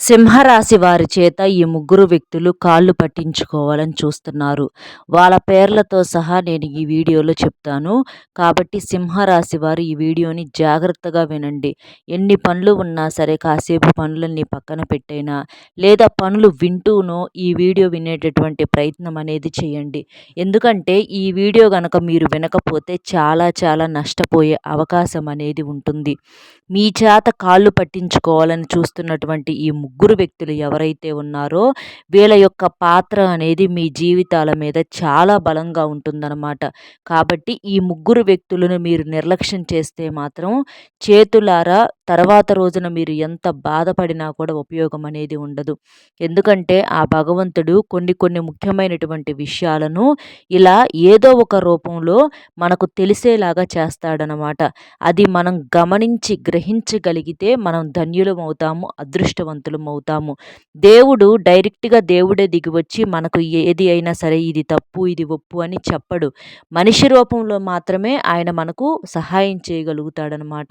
సింహరాశి వారి చేత ఈ ముగ్గురు వ్యక్తులు కాళ్ళు పట్టించుకోవాలని చూస్తున్నారు. వాళ్ళ పేర్లతో సహా నేను ఈ వీడియోలో చెప్తాను. కాబట్టి సింహరాశి వారు ఈ వీడియోని జాగ్రత్తగా వినండి. ఎన్ని పనులు ఉన్నా సరే కాసేపు పనులన్నీ పక్కన పెట్టైనా లేదా పనులు వింటూనో ఈ వీడియో వినేటటువంటి ప్రయత్నం అనేది చేయండి. ఎందుకంటే ఈ వీడియో గనక మీరు వినకపోతే చాలా చాలా నష్టపోయే అవకాశం అనేది ఉంటుంది. మీ చేత కాళ్ళు పట్టించుకోవాలని చూస్తున్నటువంటి ఈ ముగ్గురు వ్యక్తులు ఎవరైతే ఉన్నారో వీళ్ళ యొక్క పాత్ర అనేది మీ జీవితాల మీద చాలా బలంగా ఉంటుందన్నమాట. కాబట్టి ఈ ముగ్గురు వ్యక్తులను మీరు నిర్లక్ష్యం చేస్తే మాత్రం చేతులారా తర్వాత రోజున మీరు ఎంత బాధపడినా కూడా ఉపయోగం అనేది ఉండదు. ఎందుకంటే ఆ భగవంతుడు కొన్ని కొన్ని ముఖ్యమైనటువంటి విషయాలను ఇలా ఏదో ఒక రూపంలో మనకు తెలిసేలాగా చేస్తాడనమాట. అది మనం గమనించి గ్రహించగలిగితే మనం ధన్యులమవుతాము, అదృష్టవంతులమవుతాము. దేవుడు డైరెక్ట్‌గా దేవుడే దిగివచ్చి మనకు ఏది అయినా సరే ఇది తప్పు, ఇది ఒప్పు అని చెప్పడు. మనిషి రూపంలో మాత్రమే ఆయన మనకు సహాయం చేయగలుగుతాడనమాట.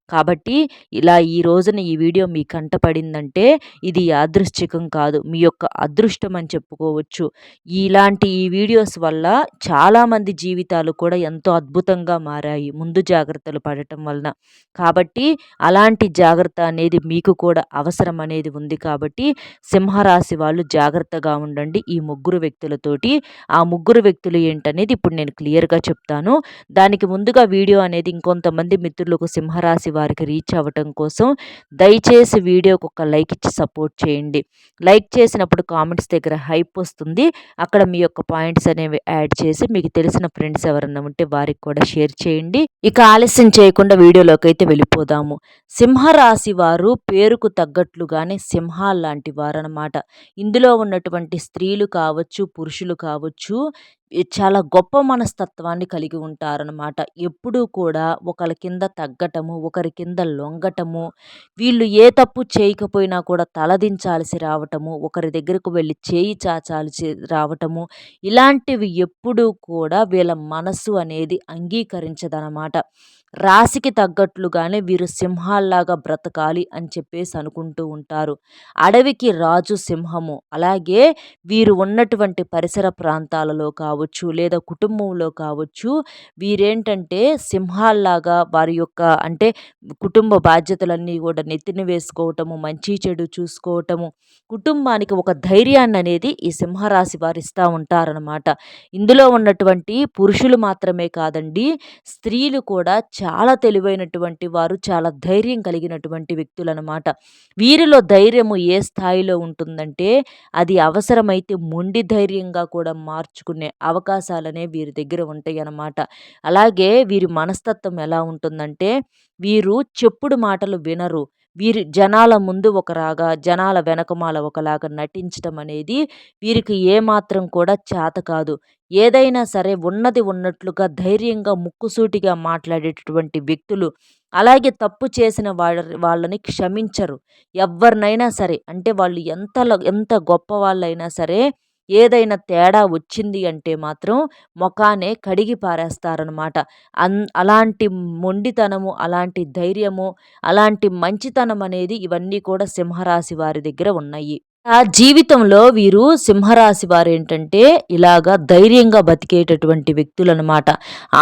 కాబట్టి ఇలా ఈ రోజున ఈ వీడియో మీ కంట పడిందంటే ఇది యాదృశ్చికం కాదు. మీ యొక్క అదృష్టం అని చెప్పుకోవచ్చు. ఇలాంటి ఈ వీడియోస్ వల్ల చాలామంది జీవితాలు కూడా ఎంతో అద్భుతంగా మారాయి ముందు జాగ్రత్తలు పడటం వలన. కాబట్టి అలాంటి జాగ్రత్త అనేది మీకు కూడా అవసరం అనేది ఉంది కాబట్టి సింహరాశి వాళ్ళు జాగ్రత్తగా ఉండండి ఈ ముగ్గురు వ్యక్తులతోటి. ఆ ముగ్గురు వ్యక్తులు ఏంటనేది ఇప్పుడు నేను క్లియర్‌గా చెప్తాను. దానికి ముందుగా వీడియో అనేది ఇంకొంతమంది మిత్రులకు సింహరాశి వారికి రీచ్ అవ్వటం కోసం దయచేసి వీడియోకి ఒక లైక్ ఇచ్చి సపోర్ట్ చేయండి. లైక్ చేసినప్పుడు కామెంట్స్ దగ్గర హైప్ వస్తుంది. అక్కడ మీ యొక్క పాయింట్స్ అనేవి యాడ్ చేసి మీకు తెలిసిన ఫ్రెండ్స్ ఎవరన్నా ఉంటే వారికి కూడా షేర్ చేయండి. ఇక ఆలస్యం చేయకుండా వీడియోలోకైతే వెళ్ళిపోదాము. సింహరాశి వారు పేరుకు తగ్గట్లుగానే సింహాల్లాంటి వారనమాట. ఇందులో ఉన్నటువంటి స్త్రీలు కావచ్చు, పురుషులు కావచ్చు చాలా గొప్ప మనస్తత్వాన్ని కలిగి ఉంటారనమాట. ఎప్పుడూ కూడా ఒకళ్ళ కింద తగ్గటము, ఒకరి కింద లొంగటము, వీళ్ళు ఏ తప్పు చేయకపోయినా కూడా తలదించాల్సి రావటము, ఒకరి దగ్గరకు వెళ్ళి చేయి చాచాల్సి రావటము, ఇలాంటివి ఎప్పుడూ కూడా వీళ్ళ మనస్సు అనేది అంగీకరించదనమాట. రాశికి తగ్గట్లుగానే వీరు సింహాల్లాగా బ్రతకాలి అని చెప్పేసి అనుకుంటూ ఉంటారు. అడవికి రాజు సింహము. అలాగే వీరు ఉన్నటువంటి పరిసర ప్రాంతాలలో కావచ్చు లేదా కుటుంబంలో కావచ్చు వీరేంటంటే సింహాల్లాగా వారి యొక్క అంటే కుటుంబ బాధ్యతలన్నీ కూడా నెత్తిన వేసుకోవటము, మంచి చెడు చూసుకోవటము, కుటుంబానికి ఒక ధైర్యాన్ని అనేది ఈ సింహరాశి వారు ఇస్తూ ఉంటారనమాట. ఇందులో ఉన్నటువంటి పురుషులు మాత్రమే కాదండి, స్త్రీలు కూడా చాలా తెలివైనటువంటి వారు, చాలా ధైర్యం కలిగినటువంటి వ్యక్తులనమాట. వీరిలో ధైర్యము ఏ స్థాయిలో ఉంటుందంటే అది అవసరమైతే మొండి ధైర్యంగా కూడా మార్చుకునే అవకాశాలనే వీరి దగ్గర ఉంటాయి అన్నమాట. అలాగే వీరి మనస్తత్వం ఎలా ఉంటుందంటే వీరు చెప్పుడు మాటలు వినరు. వీరి జనాల ముందు ఒకలాగా, జనాల వెనకమాల ఒకలాగా నటించటం అనేది వీరికి ఏమాత్రం కూడా చేత కాదు. ఏదైనా సరే ఉన్నది ఉన్నట్లుగా ధైర్యంగా ముక్కుసూటిగా మాట్లాడేటటువంటి వ్యక్తులు. అలాగే తప్పు చేసిన వాళ్ళని క్షమించరు. ఎవ్వరినైనా సరే అంటే వాళ్ళు ఎంత గొప్పవాళ్ళైనా సరే ఏదైనా తేడా వచ్చింది అంటే మాత్రం మొఖానే కడిగి పారేస్తారనమాట. అలాంటి మొండితనము, అలాంటి ధైర్యము, అలాంటి మంచితనం అనేది ఇవన్నీ కూడా సింహరాశి వారి దగ్గర ఉన్నాయి. ఆ జీవితంలో వీరు సింహరాశి వారేంటంటే ఇలాగా ధైర్యంగా బతికేటటువంటి వ్యక్తులనమాట.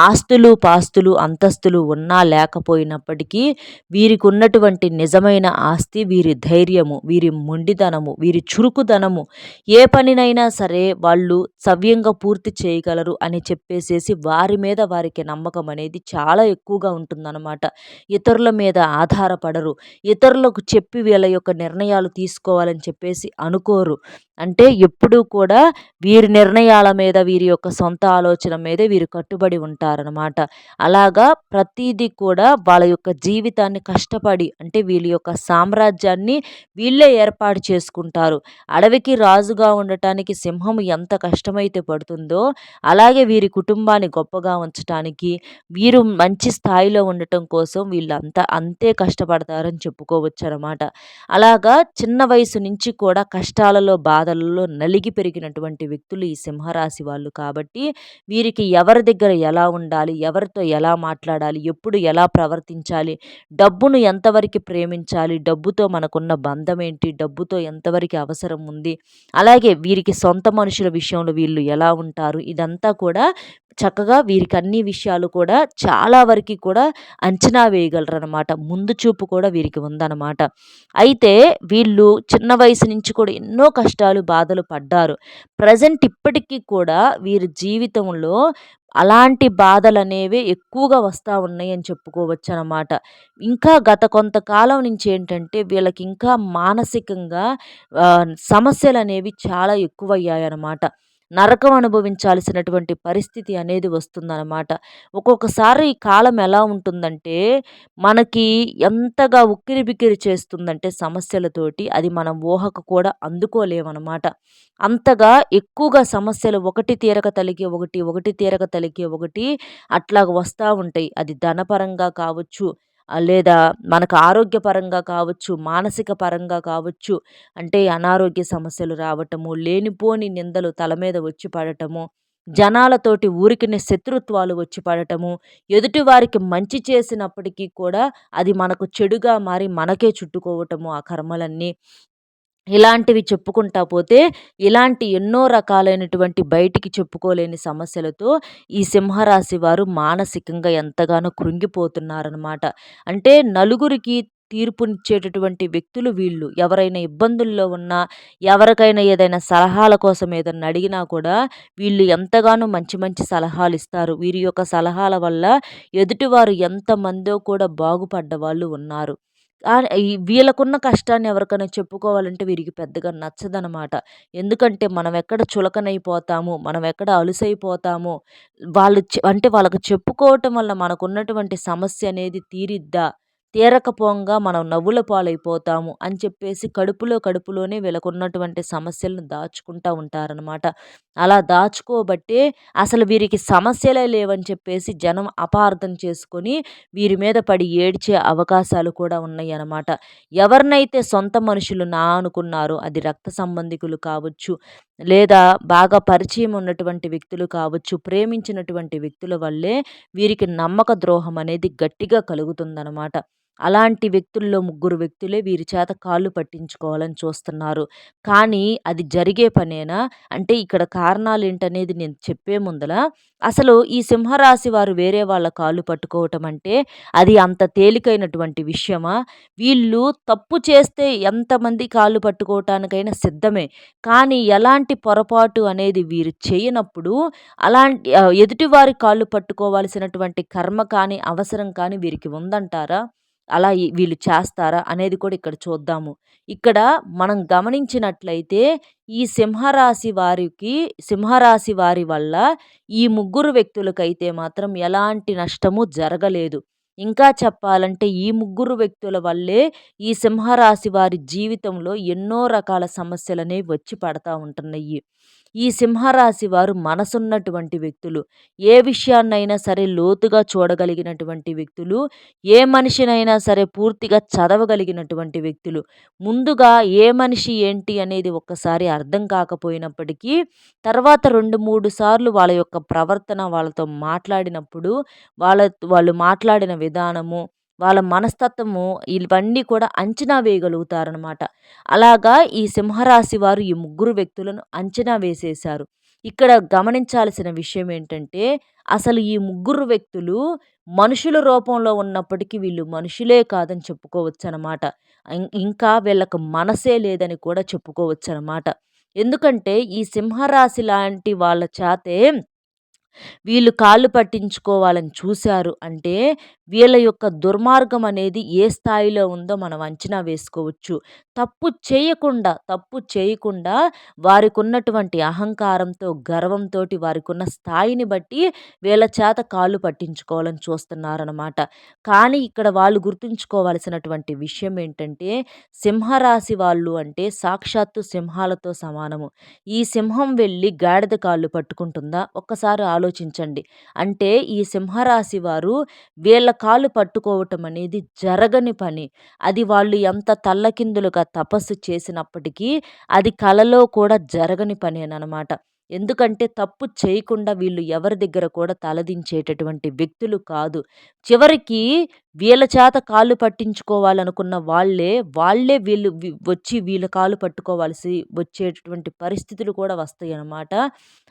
ఆస్తులు, పాస్తులు, అంతస్తులు ఉన్నా లేకపోయినప్పటికీ వీరికి ఉన్నటువంటి నిజమైన ఆస్తి వీరి ధైర్యము, వీరి మొండితనము, వీరి చురుకుదనము. ఏ పనినైనా సరే వాళ్ళు సవ్యంగా పూర్తి చేయగలరు అని చెప్పేసేసి వారి మీద వారికి నమ్మకం అనేది చాలా ఎక్కువగా ఉంటుందన్నమాట. ఇతరుల మీద ఆధారపడరు. ఇతరులకు చెప్పి వీళ్ళ యొక్క నిర్ణయాలు తీసుకోవాలని చెప్పేసి అనుకోరు. అంటే ఎప్పుడూ కూడా వీరి నిర్ణయాల మీద, వీరి యొక్క సొంత ఆలోచన మీదే వీరు కట్టుబడి ఉంటారనమాట. అలాగా ప్రతీదీ కూడా వాళ్ళ యొక్క జీవితాన్ని కష్టపడి అంటే వీళ్ళ యొక్క సామ్రాజ్యాన్ని వీళ్ళే ఏర్పాటు చేసుకుంటారు. అడవికి రాజుగా ఉండటానికి సింహం ఎంత కష్టమైతే పడుతుందో, అలాగే వీరి కుటుంబాన్ని గొప్పగా ఉంచటానికి, వీరు మంచి స్థాయిలో ఉండటం కోసం వీళ్ళంతా అంతే కష్టపడతారని చెప్పుకోవచ్చనమాట. అలాగా చిన్న వయసు నుంచి కూడా కూడా కష్టాలలో, బాధలలో నలిగి పెరిగినటువంటి వ్యక్తులు ఈ సింహరాశి వాళ్ళు కాబట్టి, వీరికి ఎవరి దగ్గర ఎలా ఉండాలి, ఎవరితో ఎలా మాట్లాడాలి, ఎప్పుడు ఎలా ప్రవర్తించాలి, డబ్బును ఎంతవరకు ప్రేమించాలి, డబ్బుతో మనకున్న బంధం ఏంటి, డబ్బుతో ఎంతవరకు అవసరం ఉంది, అలాగే వీరికి సొంత మనుషుల విషయంలో వీళ్ళు ఎలా ఉంటారు, ఇదంతా కూడా చక్కగా వీరికి అన్ని విషయాలు కూడా చాలా వరకి కూడా అంచనా వేయగలరనమాట. ముందు చూపు కూడా వీరికి ఉందనమాట. అయితే వీళ్ళు చిన్న వయసు నుంచి కూడా ఎన్నో కష్టాలు, బాధలు పడ్డారు. ప్రెజెంట్ ఇప్పటికి కూడా వీరి జీవితంలో అలాంటి బాధలనేవే ఎక్కువగా వస్తా ఉన్నాయని చెప్పుకోవచ్చనమాట. ఇంకా గత కొంతకాలం నుంచి ఏంటంటే వీళ్ళకి ఇంకా మానసికంగా సమస్యలనేవి చాలా ఎక్కువయ్యాయనమాట. నరకం అనుభవించాల్సినటువంటి పరిస్థితి అనేది వస్తుందనమాట. ఒక్కొక్కసారి ఈ కాలం ఎలా ఉంటుందంటే, మనకి ఎంతగా ఉక్కిరిబిక్కిరి చేస్తుందంటే సమస్యలతోటి, అది మనం ఊహకు కూడా అందుకోలేమనమాట. అంతగా ఎక్కువగా సమస్యలు ఒకటి తీరక తలిగే ఒకటి, ఒకటి తీరక తలిగే ఒకటి అట్లాగ వస్తా ఉంటాయి. అది ధనపరంగా కావచ్చు, లేదా మనకు ఆరోగ్యపరంగా కావచ్చు, మానసిక పరంగా కావచ్చు. అంటే అనారోగ్య సమస్యలు రావటము, లేనిపోని నిందలు తల మీద వచ్చి పడటము, జనాలతోటి ఊరికినే శత్రుత్వాలు వచ్చి పడటము, ఎదుటివారికి మంచి చేసినప్పటికీ కూడా అది మనకు చెడుగా మారి మనకే చుట్టుకోవటము ఆ కర్మలన్నీ. ఇలాంటివి చెప్పుకుంటా పోతే, ఇలాంటి ఎన్నో రకాలైనటువంటి బయటికి చెప్పుకోలేని సమస్యలతో ఈ సింహరాశి వారు మానసికంగా ఎంతగానో కృంగిపోతున్నారనమాట. అంటే నలుగురికి తీర్పునిచ్చేటటువంటి వ్యక్తులు వీళ్ళు. ఎవరైనా ఇబ్బందుల్లో ఉన్నా, ఎవరికైనా ఏదైనా సలహాల కోసం ఏదన్నా అడిగినా కూడా వీళ్ళు ఎంతగానో మంచి మంచి సలహాలిస్తారు. వీరి యొక్క సలహాల వల్ల ఎదుటివారు ఎంతమందో కూడా బాగుపడ్డ వాళ్ళు ఉన్నారు. ఈ వీళ్ళకున్న కష్టాన్ని ఎవరికైనా చెప్పుకోవాలంటే వీరికి పెద్దగా నచ్చదనమాట. ఎందుకంటే మనం ఎక్కడ చులకనైపోతాము, మనం ఎక్కడ అలుసైపోతాము, వాళ్ళు అంటే వాళ్ళకి చెప్పుకోవటం వల్ల మనకున్నటువంటి సమస్య అనేది తీరిద్దా? తీరకపోంగా మనం నవ్వుల పాలైపోతాము అని చెప్పేసి కడుపులోనే వీళ్ళకున్నటువంటి సమస్యలను దాచుకుంటా ఉంటారనమాట. అలా దాచుకోబట్టే అసలు వీరికి సమస్యలే లేవని చెప్పేసి జనం అపార్థం చేసుకొని వీరి మీద పడి ఏడ్చే అవకాశాలు కూడా ఉన్నాయన్నమాట. ఎవరినైతే సొంత మనుషులు అనుకున్నారో అది రక్త సంబంధికులు కావచ్చు, లేదా బాగా పరిచయం ఉన్నటువంటి వ్యక్తులు కావచ్చు, ప్రేమించినటువంటి వ్యక్తుల వల్లే వీరికి నమ్మక ద్రోహం అనేది గట్టిగా కలుగుతుందనమాట. అలాంటి వ్యక్తుల్లో ముగ్గురు వ్యక్తులే వీరి చేత కాళ్ళు పట్టించుకోవాలని చూస్తున్నారు. కానీ అది జరిగే పనేనా? అంటే ఇక్కడ కారణాలేంటనేది నేను చెప్పే ముందల అసలు ఈ సింహరాశి వారు వేరే వాళ్ళ కాళ్ళు పట్టుకోవటం అంటే అది అంత తేలికైనటువంటి విషయమా? వీళ్ళు తప్పు చేస్తే ఎంతమంది కాళ్ళు పట్టుకోవటానికైనా సిద్ధమే. కానీ ఎలాంటి పొరపాటు అనేది వీరు చేయనప్పుడు అలాంటి ఎదుటివారి కాళ్ళు పట్టుకోవాల్సినటువంటి కర్మ కానీ, అవసరం కానీ వీరికి ఉందంటారా? అలా వీళ్ళు చేస్తారా? అనేది కూడా ఇక్కడ చూద్దాము. ఇక్కడ మనం గమనించినట్లయితే ఈ సింహరాశి వారి వల్ల ఈ ముగ్గురు వ్యక్తులకైతే మాత్రం ఎలాంటి నష్టము జరగలేదు. ఇంకా చెప్పాలంటే ఈ ముగ్గురు వ్యక్తుల వల్లే ఈ సింహరాశి వారి జీవితంలో ఎన్నో రకాల సమస్యలనేవి వచ్చి పడతా ఉంటున్నయి. ఈ సింహరాశి వారు మనసున్నటువంటి వ్యక్తులు. ఏ విషయాన్నైనా సరే లోతుగా చూడగలిగినటువంటి వ్యక్తులు. ఏ మనిషినైనా సరే పూర్తిగా చదవగలిగినటువంటి వ్యక్తులు. ముందుగా ఏ మనిషి ఏంటి అనేది ఒక్కసారి అర్థం కాకపోయినప్పటికీ తర్వాత 2, 3 సార్లు వాళ్ళ యొక్క ప్రవర్తన వాళ్ళతో మాట్లాడినప్పుడు వాళ్ళు మాట్లాడిన విధానము, వాళ్ళ మనస్తత్వము ఇవన్నీ కూడా అంచనా వేయగలుగుతారనమాట. అలాగా ఈ సింహరాశి వారు ఈ ముగ్గురు వ్యక్తులను అంచనా వేసేశారు. ఇక్కడ గమనించాల్సిన విషయం ఏంటంటే, అసలు ఈ ముగ్గురు వ్యక్తులు మనుషుల రూపంలో ఉన్నప్పటికీ వీళ్ళు మనుషులే కాదని చెప్పుకోవచ్చనమాట. ఇంకా వీళ్ళకి మనసే లేదని కూడా చెప్పుకోవచ్చనమాట. ఎందుకంటే ఈ సింహరాశి లాంటి వాళ్ళ చేతే వీళ్ళు కాళ్ళు పట్టించుకోవాలని చూశారు అంటే, వీళ్ళ యొక్క దుర్మార్గం అనేది ఏ స్థాయిలో ఉందో మనం అంచనా వేసుకోవచ్చు. తప్పు చేయకుండా వారికున్నటువంటి అహంకారంతో, గర్వంతోటి వారికున్న స్థాయిని బట్టి వీళ్ళ చేత కాళ్ళు పట్టించుకోవాలని చూస్తున్నారనమాట. కానీ ఇక్కడ వాళ్ళు గుర్తుంచుకోవాల్సినటువంటి విషయం ఏంటంటే, సింహరాశి వాళ్ళు అంటే సాక్షాత్తు సింహాలతో సమానము. ఈ సింహం వెళ్ళి గాడిద కాళ్ళు పట్టుకుంటుందా? ఒక్కసారి ఆలోచించండి. అంటే ఈ సింహరాశి వారు వీళ్ళ కాళ్ళు పట్టుకోవటం అనేది జరగని పని. అది వాళ్ళు ఎంత తల్లకిందులుగా తపస్సు చేసినప్పటికీ అది కలలో కూడా జరగని పనేననమాట. ఎందుకంటే తప్పు చేయకుండా వీళ్ళు ఎవరి దగ్గర కూడా తలదించేటటువంటి వ్యక్తులు కాదు. చివరికి వీళ్ళ చేత కాళ్ళు పట్టించుకోవాలనుకున్న వాళ్ళే వచ్చి వీళ్ళ కాళ్ళు పట్టుకోవాల్సి వచ్చేటటువంటి పరిస్థితులు కూడా వస్తాయన్నమాట.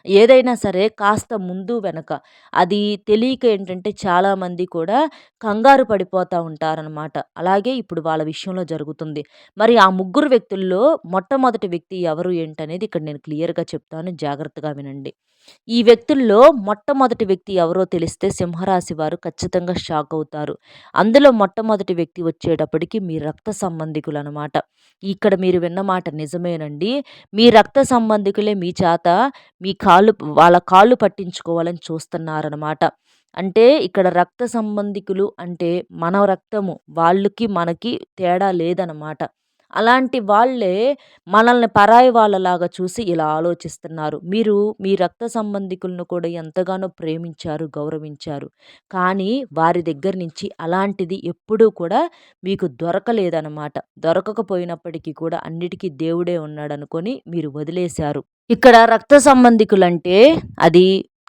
ఏదైనా సరే కాస్త ముందు వెనక అది తెలియక ఏంటంటే చాలామంది కూడా కంగారు పడిపోతా ఉంటారనమాట. అలాగే ఇప్పుడు వాళ్ళ విషయంలో జరుగుతుంది. మరి ఆ ముగ్గురు వ్యక్తుల్లో మొట్టమొదటి వ్యక్తి ఎవరు ఏంటనేది ఇక్కడ నేను క్లియర్‌గా చెప్తాను. జాగ్రత్తగా వినండి. ఈ వ్యక్తుల్లో మొట్టమొదటి వ్యక్తి ఎవరో తెలిస్తే సింహరాశి వారు ఖచ్చితంగా షాక్ అవుతారు. అందులో మొట్టమొదటి వ్యక్తి వచ్చేటప్పటికి మీ రక్త సంబంధికులనమాట. ఇక్కడ మీరు విన్న మాట నిజమేనండి. మీ రక్త సంబంధికులే మీ చేత వాళ్ళ కాళ్ళు పట్టించుకోవాలని చూస్తున్నారనమాట. అంటే ఇక్కడ రక్త సంబంధికులు అంటే మన రక్తము. వాళ్ళకి, మనకి తేడా లేదనమాట. అలాంటి వాళ్ళే మనల్ని పరాయి వాళ్ళలాగా చూసి ఇలా ఆలోచిస్తున్నారు. మీరు మీ రక్త సంబంధికులను కూడా ఎంతగానో ప్రేమించారు, గౌరవించారు. కానీ వారి దగ్గర నుంచి అలాంటిది ఎప్పుడూ కూడా మీకు దొరకలేదనమాట. దొరకకపోయినప్పటికీ కూడా అన్నిటికీ దేవుడే ఉన్నాడనుకోని మీరు వదిలేశారు. ఇక్కడ రక్త సంబంధికులంటే అది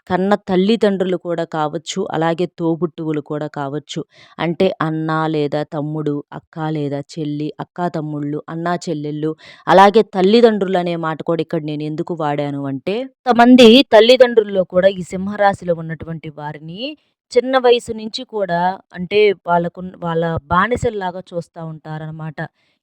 కన్న తల్లిదండ్రులు కూడా కావచ్చు, అలాగే తోబుట్టువులు కూడా కావచ్చు. అంటే అన్న లేదా తమ్ముడు, అక్క లేదా చెల్లి, అక్కా తమ్ముళ్ళు, అన్నా చెల్లెళ్ళు, అలాగే తల్లిదండ్రులనే మాట కూడా ఇక్కడ నేను ఎందుకు వాడాను అంటే, కొంతమంది తల్లిదండ్రుల్లో కూడా ఈ సింహరాశిలో ఉన్నటువంటి వారిని చిన్న వయసు నుంచి కూడా అంటే వాళ్ళ బానిసల్లాగా చూస్తా ఉంటారనమాట.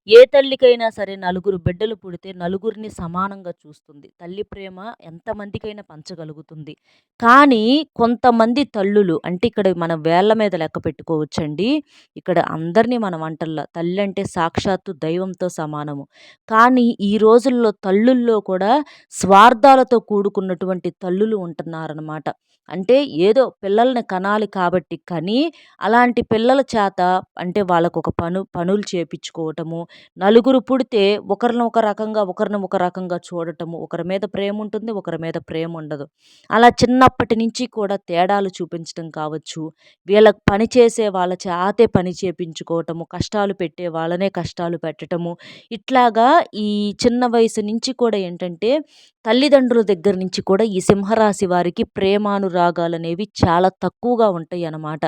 ఏ తల్లికైనా సరే నలుగురు బిడ్డలు పుడితే నలుగురిని సమానంగా చూస్తుంది. తల్లి ప్రేమ ఎంతమందికైనా పంచగలుగుతుంది. కానీ కొంతమంది తల్లులు అంటే ఇక్కడ మన వేళ్ళ మీద లెక్క పెట్టుకోవచ్చండి. ఇక్కడ అందరిని మనం అంటల్లా. తల్లంటే సాక్షాత్తు దైవంతో సమానము. కానీ ఈ రోజుల్లో తల్లుల్లో కూడా స్వార్థాలతో కూడుకున్నటువంటి తల్లులు ఉంటున్నారనమాట. అంటే ఏదో పిల్లల్ని కనాలి కాబట్టి కని, అలాంటి పిల్లల చేత అంటే వాళ్ళకొక పనులు చేపిచ్చుకోవటము, నలుగురు పుడితే ఒకరిని ఒక రకంగా, ఒకరిని ఒక రకంగా చూడటము, ఒకరి మీద ప్రేముంటుంది, ఒకరి మీద ప్రేముండదు. అలా చిన్నప్పటి నుంచి కూడా తేడాలు చూపించటం కావచ్చు, వీళ్ళకి పని చేసే వాళ్ళ చేతే పని చేపించుకోవటము, కష్టాలు పెట్టే వాళ్ళనే కష్టాలు పెట్టటము, ఇట్లాగా ఈ చిన్న వయసు నుంచి కూడా ఏంటంటే తల్లిదండ్రుల దగ్గర నుంచి కూడా ఈ సింహరాశి వారికి ప్రేమానురాగాలనేవి చాలా తక్కువగా ఉంటాయన్నమాట.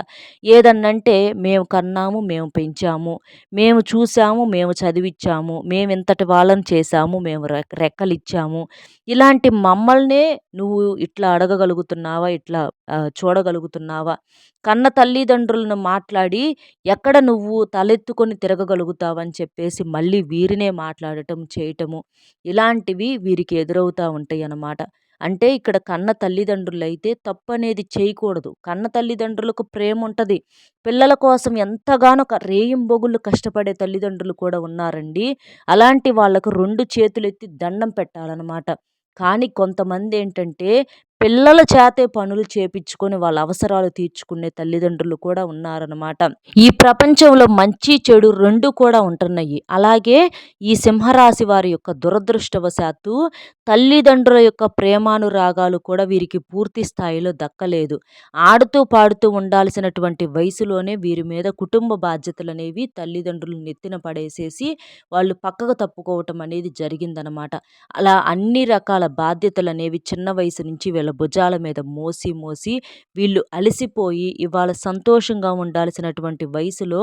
ఏదన్నంటే మేము కన్నాము, మేము పెంచాము, మేము చూసాము, మేము చదివిచ్చాము, మేమింతటి వాళ్ళని చేశాము, మేము రెక్కలిచ్చాము. ఇలాంటి మమ్మల్నే నువ్వు ఇట్లా అడగగలుగుతున్నావా? ఇట్లా చూడగలుగుతున్నావా? కన్న తల్లిదండ్రులను మాట్లాడి ఎక్కడ నువ్వు తలెత్తుకొని తిరగగలుగుతావని చెప్పేసి మళ్ళీ వీరినే మాట్లాడటం, చేయటము ఇలాంటివి వీరికి ఎదురవుతా ఉంటాయన్నమాట. అంటే ఇక్కడ కన్న తల్లిదండ్రులైతే తప్పనేది చేయకూడదు. కన్న తల్లిదండ్రులకు ప్రేముంటది. పిల్లల కోసం ఎంతగానో రేయింబొగుళ్ళు కష్టపడే తల్లిదండ్రులు కూడా ఉన్నారండి. అలాంటి వాళ్ళకు 2 చేతులెత్తి దండం పెట్టాలనమాట. కానీ కొంతమందేంటంటే పిల్లల చేతే పనులు చేపిచ్చుకొని వాళ్ళ అవసరాలు తీర్చుకునే తల్లిదండ్రులు కూడా ఉన్నారనమాట. ఈ ప్రపంచంలో మంచి, చెడు 2 కూడా ఉంటున్నయి. అలాగే ఈ సింహరాశి వారి యొక్క దురదృష్టవశాత్తు తల్లిదండ్రుల యొక్క ప్రేమానురాగాలు కూడా వీరికి పూర్తి స్థాయిలో దక్కలేదు. ఆడుతూ పాడుతూ ఉండాల్సినటువంటి వయసులోనే వీరి మీద కుటుంబ బాధ్యతలనేవి తల్లిదండ్రులు నెత్తిన పడేసేసి వాళ్ళు పక్కకు తప్పుకోవటం అనేది జరిగిందనమాట. అలా అన్ని రకాల బాధ్యతలనేవి చిన్న వయసు నుంచి వీళ్ళ భుజాల మీద మోసి మోసి వీళ్ళు అలసిపోయి ఇవాళ సంతోషంగా ఉండాల్సినటువంటి వయసులో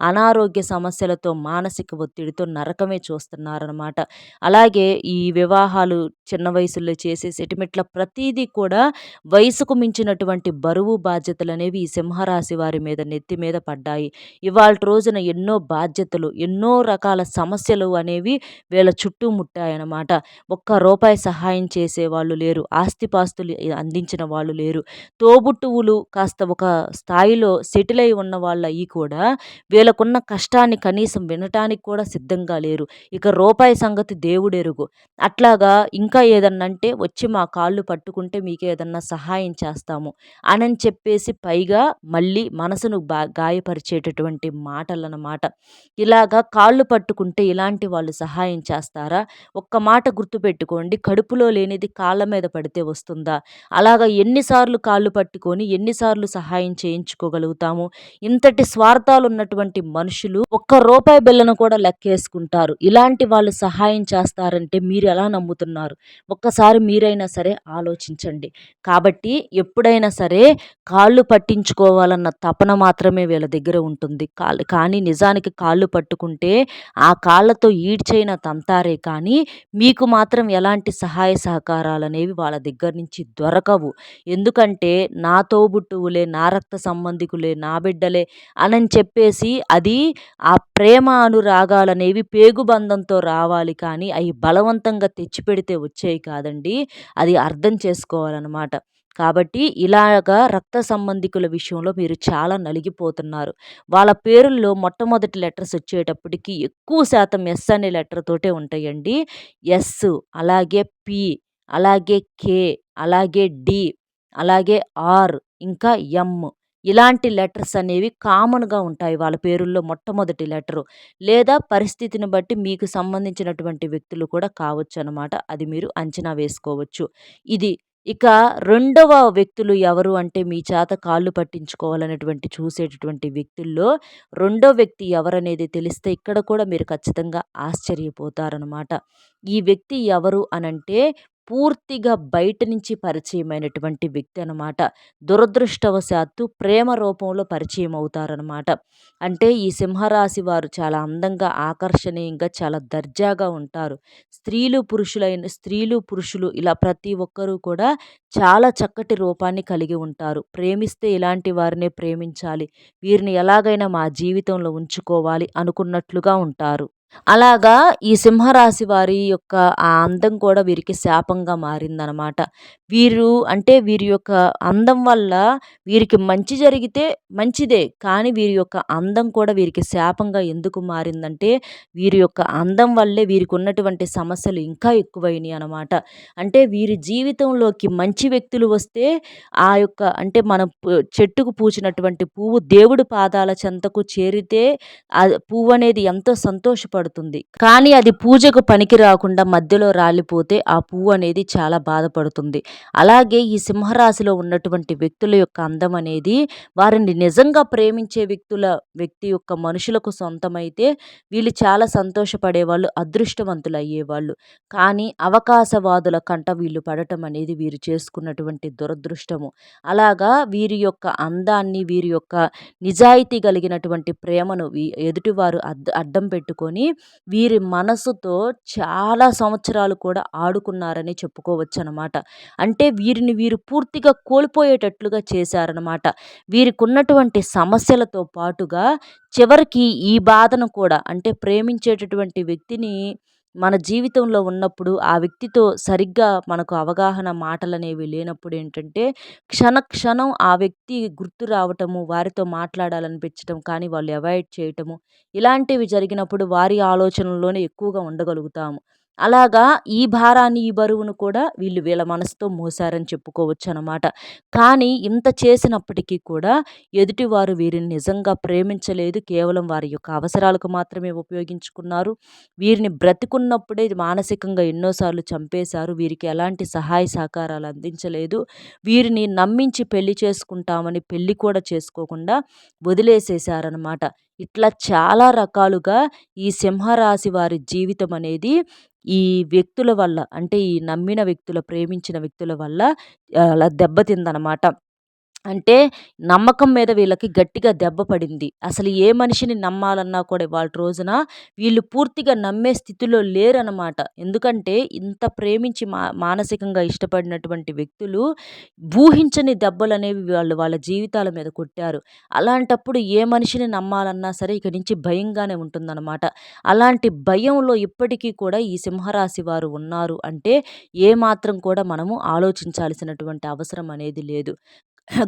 అనారోగ్య సమస్యలతో మానసిక ఒత్తిడితో నరకమే చూస్తున్నారనమాట. అలాగే ఈ వివాహాలు చిన్న వయసులో చేసేసేయటం ఇట్లా ప్రతీదీ కూడా వయసుకు మించినటువంటి బరువు బాధ్యతలనేవి ఈ సింహరాశి వారి మీద నెత్తి మీద పడ్డాయి. ఇవాల్టి రోజున ఎన్నో బాధ్యతలు, ఎన్నో రకాల సమస్యలు అనేవి వీళ్ళ చుట్టూ ముట్టాయనమాట. ఒక్క రూపాయి సహాయం చేసేవాళ్ళు లేరు. ఆస్తిపాస్తులు అందించిన వాళ్ళు లేరు. తోబుట్టువులు కాస్త ఒక స్థాయిలో సెటిల్ అయి ఉన్న వాళ్ళయి కూడా వీళ్ళకున్న కష్టాన్ని కనీసం వినటానికి కూడా సిద్ధంగా లేరు. ఇక రూపాయి సంగతి దేవుడెరుగు. అట్లాగా ఇంకా ఏదన్నంటే వచ్చి మా కాళ్ళు పట్టుకుంటే మీకేదన్నా సహాయం చేస్తాము అనని చెప్పేసి పైగా మళ్ళీ మనసును గాయపరిచేటటువంటి మాటలనమాట. ఇలాగా కాళ్ళు పట్టుకుంటే ఇలాంటి వాళ్ళు సహాయం చేస్తారా? ఒక్క మాట గుర్తుపెట్టుకోండి. కడుపులో లేనిది కాళ్ళ మీద పడితే వస్తుందా? అలాగా ఎన్నిసార్లు కాళ్ళు పట్టుకొని, ఎన్నిసార్లు సహాయం చేయించుకోగలుగుతాము? ఇంతటి స్వార్థాలున్నటువంటి మనుషులు ఒక్క రూపాయి బిళ్ళను కూడా లెక్కేసుకుంటారు. ఇలాంటి వాళ్ళు సహాయం చేస్తారంటే మీరెలా నమ్ముతున్నారు? ఒక్కసారి మీరైనా సరే ఆలోచించండి. కాబట్టి ఎప్పుడైనా సరే కాళ్ళు పట్టించుకోవాలన్న తపన మాత్రమే వీళ్ళ దగ్గర ఉంటుంది. కానీ నిజానికి కాళ్ళు పట్టుకుంటే ఆ కాళ్ళతో ఈడ్చైనా తంతారే కానీ మీకు మాత్రం ఎలాంటి సహాయ సహకారాలనేవి వాళ్ళ దగ్గర నుంచి దొరకవు. ఎందుకంటే నా తోబుట్టువులే, నా రక్త సంబంధికులే, నా బిడ్డలే అనని చెప్పేసి అది ఆ ప్రేమ అనురాగాలనేవి పేగుబంధంతో రావాలి కానీ అయి బలవంతంగా తెచ్చిపెడితే వచ్చేయి కాదండి. అది అర్థం చేసుకోవాలనమాట. కాబట్టి ఇలాగా రక్త సంబంధికుల విషయంలో మీరు చాలా నలిగిపోతున్నారు. వాళ్ళ పేరుల్లో మొట్టమొదటి లెటర్స్ వచ్చేటప్పటికి ఎక్కువ శాతం ఎస్ అనే లెటర్ తోటే ఉంటాయండి. ఎస్, అలాగే పి, అలాగే కే, అలాగే డి, అలాగే ఆర్, ఇంకా ఎం. ఇలాంటి లెటర్స్ అనేవి కామన్‌గా ఉంటాయి వాళ్ళ పేరుల్లో మొట్టమొదటి లెటరు. లేదా పరిస్థితిని బట్టి మీకు సంబంధించినటువంటి వ్యక్తులు కూడా కావచ్చనమాట. అది మీరు అంచనా వేసుకోవచ్చు. ఇది. ఇక రెండవ వ్యక్తులు ఎవరు అంటే మీ చేత కాళ్ళు పట్టించుకోవాలనేటువంటి చూసేటటువంటి వ్యక్తుల్లో రెండో వ్యక్తి ఎవరనేది తెలిస్తే ఇక్కడ కూడా మీరు ఖచ్చితంగా ఆశ్చర్యపోతారనమాట. ఈ వ్యక్తి ఎవరు అనంటే పూర్తిగా బయట నుంచి పరిచయమైనటువంటి వ్యక్తి అనమాట. దురదృష్టవశాత్తు ప్రేమ రూపంలో పరిచయం అవుతారనమాట. అంటే ఈ సింహరాశి వారు చాలా అందంగా, ఆకర్షణీయంగా, చాలా దర్జాగా ఉంటారు. స్త్రీలు, పురుషులు ఇలా ప్రతి ఒక్కరూ కూడా చాలా చక్కటి రూపాన్ని కలిగి ఉంటారు. ప్రేమిస్తే ఇలాంటి వారినే ప్రేమించాలి. వీరిని ఎలాగైనా మా జీవితంలో ఉంచుకోవాలి అనుకున్నట్లుగా ఉంటారు. అలాగా ఈ సింహరాశి వారి యొక్క ఆ అందం కూడా వీరికి శాపంగా మారిందనమాట. వీరి యొక్క అందం వల్ల వీరికి మంచి జరిగితే మంచిదే. కానీ వీరి యొక్క అందం కూడా వీరికి శాపంగా ఎందుకు మారిందంటే, వీరి యొక్క అందం వల్లే వీరికున్నటువంటి సమస్యలు ఇంకా ఎక్కువైనయి అనమాట. అంటే వీరి జీవితంలోకి మంచి వ్యక్తులు వస్తే అంటే మనం చెట్టుకు పూచినటువంటి పువ్వు దేవుడి పాదాల చెంతకు చేరితే పువ్వనేది ఎంతో సంతోషపడుతుంది. కానీ అది పూజకు పనికి రాకుండా మధ్యలో రాలిపోతే ఆ పువ్వు అనేది చాలా బాధపడుతుంది. అలాగే ఈ సింహరాశిలో ఉన్నటువంటి వ్యక్తుల యొక్క అందం అనేది వారిని నిజంగా ప్రేమించే వ్యక్తి యొక్క మనుషులకు సొంతమైతే వీళ్ళు చాలా సంతోషపడేవాళ్ళు, అదృష్టవంతులు అయ్యేవాళ్ళు. కానీ అవకాశవాదుల కంట వీళ్ళు పడటం అనేది వీరు చేసుకున్నటువంటి దురదృష్టము. అలాగా వీరి యొక్క అందాన్ని, వీరి యొక్క నిజాయితీ కలిగినటువంటి ప్రేమను ఎదుటివారు అడ్డం పెట్టుకొని వీరి మనసుతో చాలా సంవత్సరాలు కూడా ఆడుకున్నారని చెప్పుకోవచ్చనమాట. అంటే వీరిని వీరు పూర్తిగా కోల్పోయేటట్లుగా చేశారనమాట. వీరికున్నటువంటి సమస్యలతో పాటుగా చివరికి ఈ బాధను కూడా అంటే ప్రేమించేటటువంటి వ్యక్తిని మన జీవితంలో ఉన్నప్పుడు ఆ వ్యక్తితో సరిగ్గా మనకు అవగాహన మాటలనేవి లేనప్పుడు ఏంటంటే క్షణం ఆ వ్యక్తి గుర్తు రావటము, వారితో మాట్లాడాలనిపించటం కానీ వాళ్ళు అవాయిడ్ చేయటము, ఇలాంటివి జరిగినప్పుడు వారి ఆలోచనల్లోనే ఎక్కువగా ఉండగలుగుతాము. అలాగా ఈ భారాన్ని, ఈ బరువును కూడా వీళ్ళ మనసుతో మోసారని చెప్పుకోవచ్చనమాట. కానీ ఇంత చేసినప్పటికీ కూడా ఎదుటివారు వీరిని నిజంగా ప్రేమించలేదు. కేవలం వారి యొక్క అవసరాలకు మాత్రమే ఉపయోగించుకున్నారు. వీరిని బ్రతికున్నప్పుడే మానసికంగా ఎన్నోసార్లు చంపేశారు. వీరికి ఎలాంటి సహాయ సహకారాలు అందించలేదు. వీరిని నమ్మించి పెళ్లి చేసుకుంటామని పెళ్లి కూడా చేసుకోకుండా వదిలేసేశారనమాట. ఇట్లా చాలా రకాలుగా ఈ సింహరాశి వారి జీవితం అనేది ఈ వ్యక్తుల వల్ల అంటే ఈ నమ్మిన వ్యక్తుల, ప్రేమించిన వ్యక్తుల వల్ల అలా దెబ్బతిందనమాట. అంటే నమ్మకం మీద వీళ్ళకి గట్టిగా దెబ్బ పడింది. అసలు ఏ మనిషిని నమ్మాలన్నా కూడా ఇవాల్టి రోజున వీళ్ళు పూర్తిగా నమ్మే స్థితిలో లేరనమాట. ఎందుకంటే ఇంత ప్రేమించి మానసికంగా ఇష్టపడినటువంటి వ్యక్తులు ఊహించని దెబ్బలనేవి వాళ్ళ జీవితాల మీద కొట్టారు. అలాంటప్పుడు ఏ మనిషిని నమ్మాలన్నా సరే ఇక నుంచి భయంగానే ఉంటుందనమాట. అలాంటి భయంలో ఇప్పటికీ కూడా ఈ సింహరాశి వారు ఉన్నారు అంటే ఏమాత్రం కూడా మనము ఆలోచించాల్సినటువంటి అవసరం అనేది లేదు.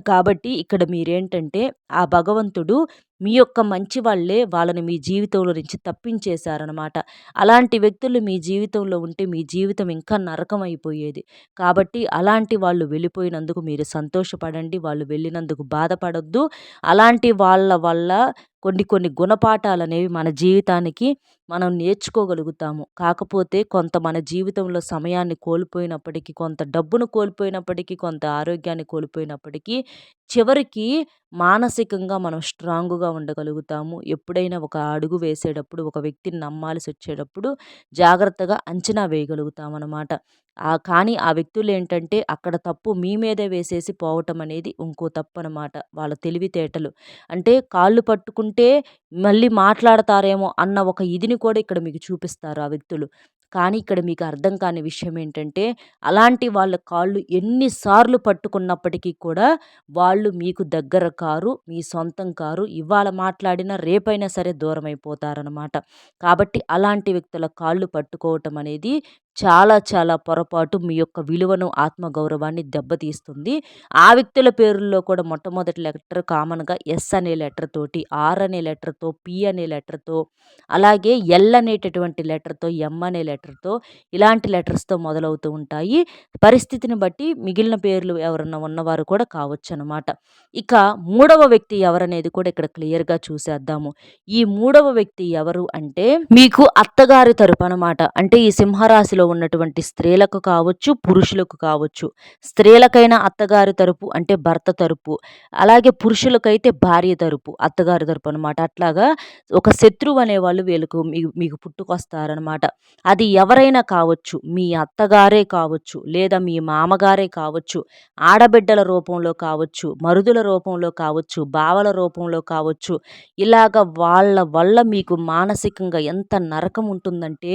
కాబట్టి ఇక్కడ మీరేంటంటే ఆ భగవంతుడు మీ యొక్క మంచి వాళ్ళే వాళ్ళని మీ జీవితంలో నుంచి తప్పించేశారనమాట. అలాంటి వ్యక్తులు మీ జీవితంలో ఉంటే మీ జీవితం ఇంకా నరకమైపోయేది. కాబట్టి అలాంటి వాళ్ళు వెళ్ళిపోయినందుకు మీరు సంతోషపడండి. వాళ్ళు వెళ్ళినందుకు బాధపడొద్దు. అలాంటి వాళ్ళ వల్ల కొన్ని కొన్ని గుణపాఠాలనేవి మన జీవితానికి మనం నేర్చుకోగలుగుతాము. కాకపోతే కొంత మన జీవితంలో సమయాన్ని కోల్పోయినప్పటికీ, కొంత డబ్బును కోల్పోయినప్పటికీ, కొంత ఆరోగ్యాన్ని కోల్పోయినప్పటికీ, చివరికి మానసికంగా మనం స్ట్రాంగ్‌గా ఉండగలుగుతాము. ఎప్పుడైనా ఒక అడుగు వేసేటప్పుడు, ఒక వ్యక్తిని నమ్మాల్సొచ్చేటప్పుడు జాగ్రత్తగా అంచనా వేయగలుగుతామనమాట. కానీ ఆ వ్యక్తులేంటంటే అక్కడ తప్పు మీ మీదే వేసేసి పోవటం అనేది ఇంకో తప్పనమాట. వాళ్ళ తెలివితేటలు. అంటే కాళ్ళు పట్టుకుంటే మళ్ళీ మాట్లాడతారేమో అన్న ఒక ఇదిని కూడా ఇక్కడ మీకు చూపిస్తారు ఆ వ్యక్తులు. కానీ ఇక్కడ మీకు అర్థం కాని విషయం ఏంటంటే, అలాంటి వాళ్ళ కాళ్ళు ఎన్ని సార్లు పట్టుకున్నప్పటికీ కూడా వాళ్ళు మీకు దగ్గర కారు, మీ సొంతం కారు. ఇవాళ మాట్లాడినా రేపైనా సరే దూరమైపోతారనమాట. కాబట్టి అలాంటి వ్యక్తుల కాళ్ళు పట్టుకోవటం అనేది చాలా చాలా పొరపాటు. మీ యొక్క విలువను, ఆత్మగౌరవాన్ని దెబ్బతీస్తుంది. ఆ వ్యక్తుల పేరుల్లో కూడా మొట్టమొదటి లెటర్ కామన్‌గా ఎస్ అనే లెటర్ తోటి, ఆర్ అనే లెటర్‌తో, పి అనే లెటర్‌తో, అలాగే ఎల్ అనేటటువంటి లెటర్‌తో, ఎం అనే లెటర్‌తో ఇలాంటి లెటర్స్‌తో మొదలవుతూ ఉంటాయి. పరిస్థితిని బట్టి మిగిలిన పేర్లు ఎవరన్నా ఉన్నవారు కూడా కావచ్చనమాట. ఇక మూడవ వ్యక్తి ఎవరనేది కూడా ఇక్కడ క్లియర్‌గా చూసేద్దాము. ఈ మూడవ వ్యక్తి ఎవరు అంటే మీకు అత్తగారి తరపునమాట. అంటే ఈ సింహరాశిలో ఉన్నటువంటి స్త్రీలకు కావచ్చు, పురుషులకు కావచ్చు. స్త్రీలకైనా అత్తగారి తరపు అంటే భర్త తరపు, అలాగే పురుషులకైతే భార్య తరపు, అత్తగారి తరపు అనమాట. అట్లాగా ఒక శత్రువు అనేవాళ్ళు వీళ్ళకు మీకు పుట్టుకొస్తారనమాట. అది ఎవరైనా కావచ్చు. మీ అత్తగారే కావచ్చు, లేదా మీ మామగారే కావచ్చు, ఆడబిడ్డల రూపంలో కావచ్చు, మరుదుల రూపంలో కావచ్చు, బావల రూపంలో కావచ్చు. ఇలాగ వాళ్ళ వల్ల మీకు మానసికంగా ఎంత నరకం ఉంటుందంటే,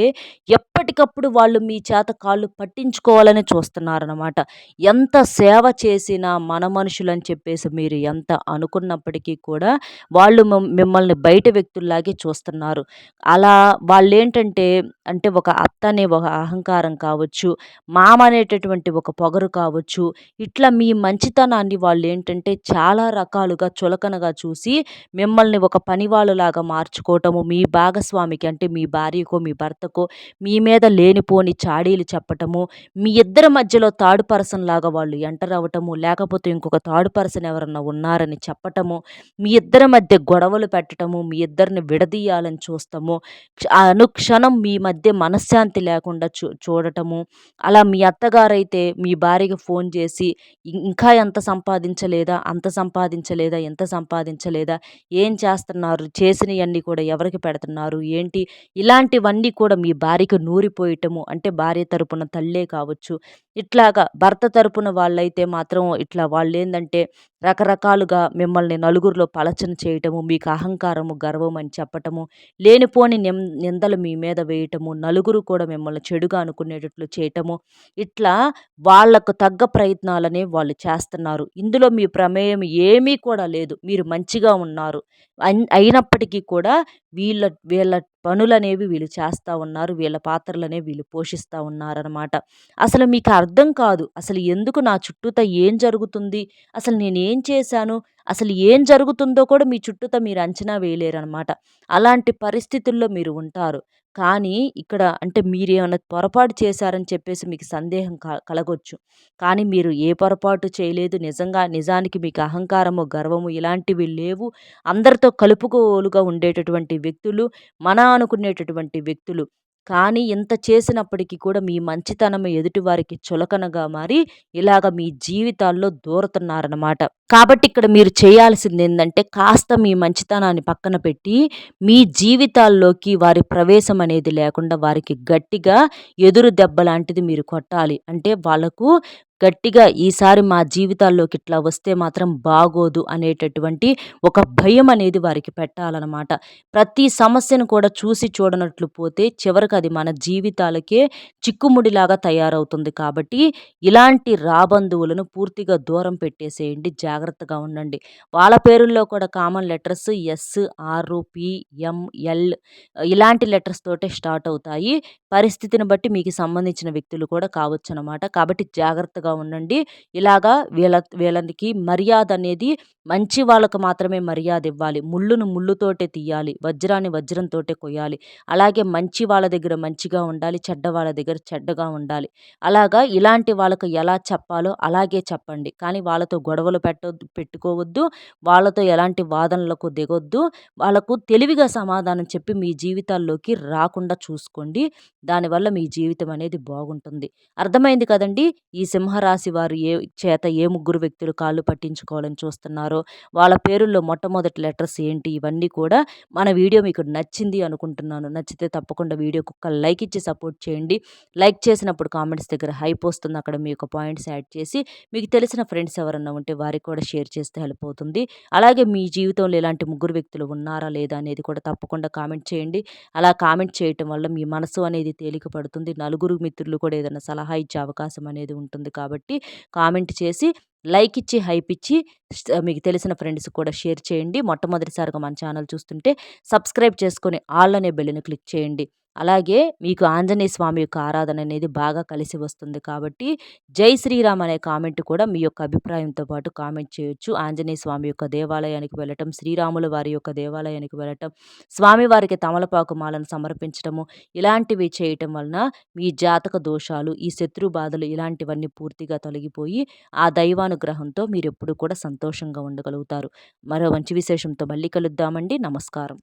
ఎప్పటికప్పుడు వాళ్ళు మీ చేత కాళ్ళు పట్టించుకోవాలని చూస్తున్నారనమాట. ఎంత సేవ చేసినా మన మనుషులని చెప్పేసి మీరు ఎంత అనుకున్నప్పటికీ కూడా వాళ్ళు మిమ్మల్ని బయట వ్యక్తుల్లాగే చూస్తున్నారు. అలా వాళ్ళేంటంటే అంటే ఒక అత్త అనే ఒక అహంకారం కావచ్చు, మామ అనేటటువంటి ఒక పొగరు కావచ్చు, ఇట్లా మీ మంచితనాన్ని వాళ్ళేంటంటే చాలా రకాలుగా చులకనగా చూసి మిమ్మల్ని ఒక పనివాళ్ళలాగా మార్చుకోవటము, మీ భాగస్వామికి అంటే మీ భార్యకో, మీ భర్తకో మీ మీద లేనిపోని చాడీలు చెప్పటము, మీ ఇద్దరి మధ్యలో థర్డ్ పర్సన్ లాగా వాళ్ళు ఎంటర్ అవ్వటము, లేకపోతే ఇంకొక థర్డ్ పర్సన్ ఎవరన్నా ఉన్నారని చెప్పటము, మీ ఇద్దరి మధ్య గొడవలు పెట్టటము, మీ ఇద్దరిని విడదీయాలని చూస్తాము, అనుక్షణం మీ మధ్య మనశ్శాంతి లేకుండా చూడటము. అలా మీ అత్తగారైతే మీ భార్యకి ఫోన్ చేసి ఇంకా ఎంత సంపాదించలేదా? అంత సంపాదించలేదా? ఎంత సంపాదించలేదా? ఏం చేస్తున్నారు? చేసినయన్నీ కూడా ఎవరికి పెడుతున్నారు? ఏంటి? ఇలాంటివన్నీ కూడా మీ భార్యకి నూరిపోయటము. అంటే భార్య తరపున తల్లే కావచ్చు. ఇట్లాగా భర్త తరపున వాళ్ళైతే మాత్రం ఇట్లా వాళ్ళేందంటే రకరకాలుగా మిమ్మల్ని నలుగురిలో పలచన చేయటము, మీకు అహంకారము, గర్వం అని చెప్పటము, లేనిపోని నిందలు మీ మీద వేయటము, నలుగురు కూడా మిమ్మల్ని చెడుగా అనుకునేటట్లు చేయటము, ఇట్లా వాళ్ళకు తగ్గ ప్రయత్నాలనే వాళ్ళు చేస్తున్నారు. ఇందులో మీ ప్రమేయం ఏమీ కూడా లేదు. మీరు మంచిగా ఉన్నారు. అయినప్పటికీ కూడా వీళ్ళ వీళ్ళ పనులనేవి వీళ్ళు చేస్తా ఉన్నారు. వీళ్ళ పాత్రలనేవి వీళ్ళు పోషిస్తా ఉన్నారనమాట. అసలు మీకు అర్థం కాదు. అసలు ఎందుకు నా చుట్టూతా ఏం జరుగుతుంది? అసలు నేనేం చేశాను? అసలు ఏం జరుగుతుందో కూడా మీ చుట్టూతా మీరు అంచనా వేయలేరనమాట. అలాంటి పరిస్థితుల్లో మీరు ఉంటారు. కానీ ఇక్కడ అంటే మీరేమన్నా పొరపాటు చేశారని చెప్పేసి మీకు సందేహం కలగొచ్చు. కానీ మీరు ఏ పొరపాటు చేయలేదు. నిజానికి మీకు అహంకారము, గర్వము ఇలాంటివి లేవు. అందరితో కలుపుగోలుగా ఉండేటటువంటి వ్యక్తులు, మన అనుకునేటటువంటి వ్యక్తులు. కానీ ఇంత చేసినప్పటికీ కూడా మీ మంచితనం ఎదుటివారికి చులకనగా మారి ఇలాగ మీ జీవితాల్లో దూరుతున్నారనమాట. కాబట్టి ఇక్కడ మీరు చేయాల్సిందేందంటే కాస్త మీ మంచితనాన్ని పక్కన పెట్టి మీ జీవితాల్లోకి వారి ప్రవేశం అనేది లేకుండా వారికి గట్టిగా ఎదురు దెబ్బ లాంటిది మీరు కొట్టాలి. అంటే వాళ్ళకు గట్టిగా ఈసారి మా జీవితాల్లోకి ఇట్లా వస్తే మాత్రం బాగోదు అనేటటువంటి ఒక భయం అనేది వారికి పెట్టాలనమాట. ప్రతి సమస్యను కూడా చూసి చూడనట్లు పోతే చివరికి అది మన జీవితాలకే చిక్కుముడిలాగా తయారవుతుంది. కాబట్టి ఇలాంటి రాబంధువులను పూర్తిగా దూరం పెట్టేసేయండి. జాగ్రత్తగా ఉండండి. వాళ్ళ పేరుల్లో కూడా common letters S, R, P, M, L ఇలాంటి లెటర్స్ తోటే స్టార్ట్ అవుతాయి. పరిస్థితిని బట్టి మీకు సంబంధించిన వ్యక్తులు కూడా కావచ్చనమాట. కాబట్టి జాగ్రత్తగా జాగ్రత్తగా ఉండండి. ఇలాగా వీళ్ళకి మర్యాద అనేది మంచి వాళ్ళకు మాత్రమే మర్యాద ఇవ్వాలి. ముళ్ళును ముళ్ళుతోటే తీయాలి. వజ్రాన్ని వజ్రంతోటే కొయ్యాలి. అలాగే మంచి వాళ్ళ దగ్గర మంచిగా ఉండాలి. చెడ్డ వాళ్ళ దగ్గర చెడ్డగా ఉండాలి. అలాగా ఇలాంటి వాళ్ళకు ఎలా చెప్పాలో అలాగే చెప్పండి. కానీ వాళ్ళతో గొడవలు పెట్టుకోవద్దు. వాళ్ళతో ఎలాంటి వాదనలకు దిగొద్దు. వాళ్ళకు తెలివిగా సమాధానం చెప్పి మీ జీవితాల్లోకి రాకుండా చూసుకోండి. దానివల్ల మీ జీవితం అనేది బాగుంటుంది. అర్థమైంది కదండీ! ఈ సింహరాశి వారు ఏ ముగ్గురు వ్యక్తులు కాళ్ళు పట్టించుకోవాలని చూస్తున్నారో, వాళ్ళ పేరుల్లో మొట్టమొదటి లెటర్స్ ఏంటి, ఇవన్నీ కూడా మన వీడియో మీకు నచ్చింది అనుకుంటున్నాను. నచ్చితే తప్పకుండా వీడియోకి ఒక లైక్ ఇచ్చి సపోర్ట్ చేయండి. లైక్ చేసినప్పుడు కామెంట్స్ దగ్గర హైప్ వస్తుంది. అక్కడ మీ యొక్క పాయింట్స్ యాడ్ చేసి మీకు తెలిసిన ఫ్రెండ్స్ ఎవరన్నా ఉంటే వారికి కూడా షేర్ చేస్తే హెల్ప్ అవుతుంది. అలాగే మీ జీవితంలో ఇలాంటి ముగ్గురు వ్యక్తులు ఉన్నారా లేదా అనేది కూడా తప్పకుండా కామెంట్ చేయండి. అలా కామెంట్ చేయటం వల్ల మీ మనసు అనేది తేలిక పడుతుంది. నలుగురు మిత్రులు కూడా ఏదైనా సలహా ఇచ్చే అవకాశం అనేది ఉంటుంది కాబట్టి కామెంట్ చేసి లైక్ ఇచ్చి, హైప్ ఇచ్చి మీకు తెలిసిన ఫ్రెండ్స్‌కి కూడా షేర్ చేయండి. మొట్టమొదటిసారిగా మన ఛానల్ చూస్తుంటే సబ్స్క్రైబ్ చేసుకొని ఆల్ అనే బెల్‌ని క్లిక్ చేయండి. అలాగే మీకు ఆంజనేయ స్వామి యొక్క ఆరాధన అనేది బాగా కలిసి వస్తుంది కాబట్టి జై శ్రీరామ్ అనే కామెంట్ కూడా మీ యొక్క అభిప్రాయంతో పాటు కామెంట్ చేయొచ్చు. ఆంజనేయ స్వామి యొక్క దేవాలయానికి వెళ్ళటం, శ్రీరాముల వారి యొక్క దేవాలయానికి వెళ్ళటం, స్వామివారికి తమలపాకు మాలను సమర్పించటము, ఇలాంటివి చేయటం వలన మీ జాతక దోషాలు, ఈ శత్రు బాధలు ఇలాంటివన్నీ పూర్తిగా తొలగిపోయి ఆ దైవానుగ్రహంతో మీరెప్పుడూ కూడా సంతోషంగా ఉండగలుగుతారు. మరో మంచి విశేషంతో మళ్ళీ కలుద్దామండి. నమస్కారం.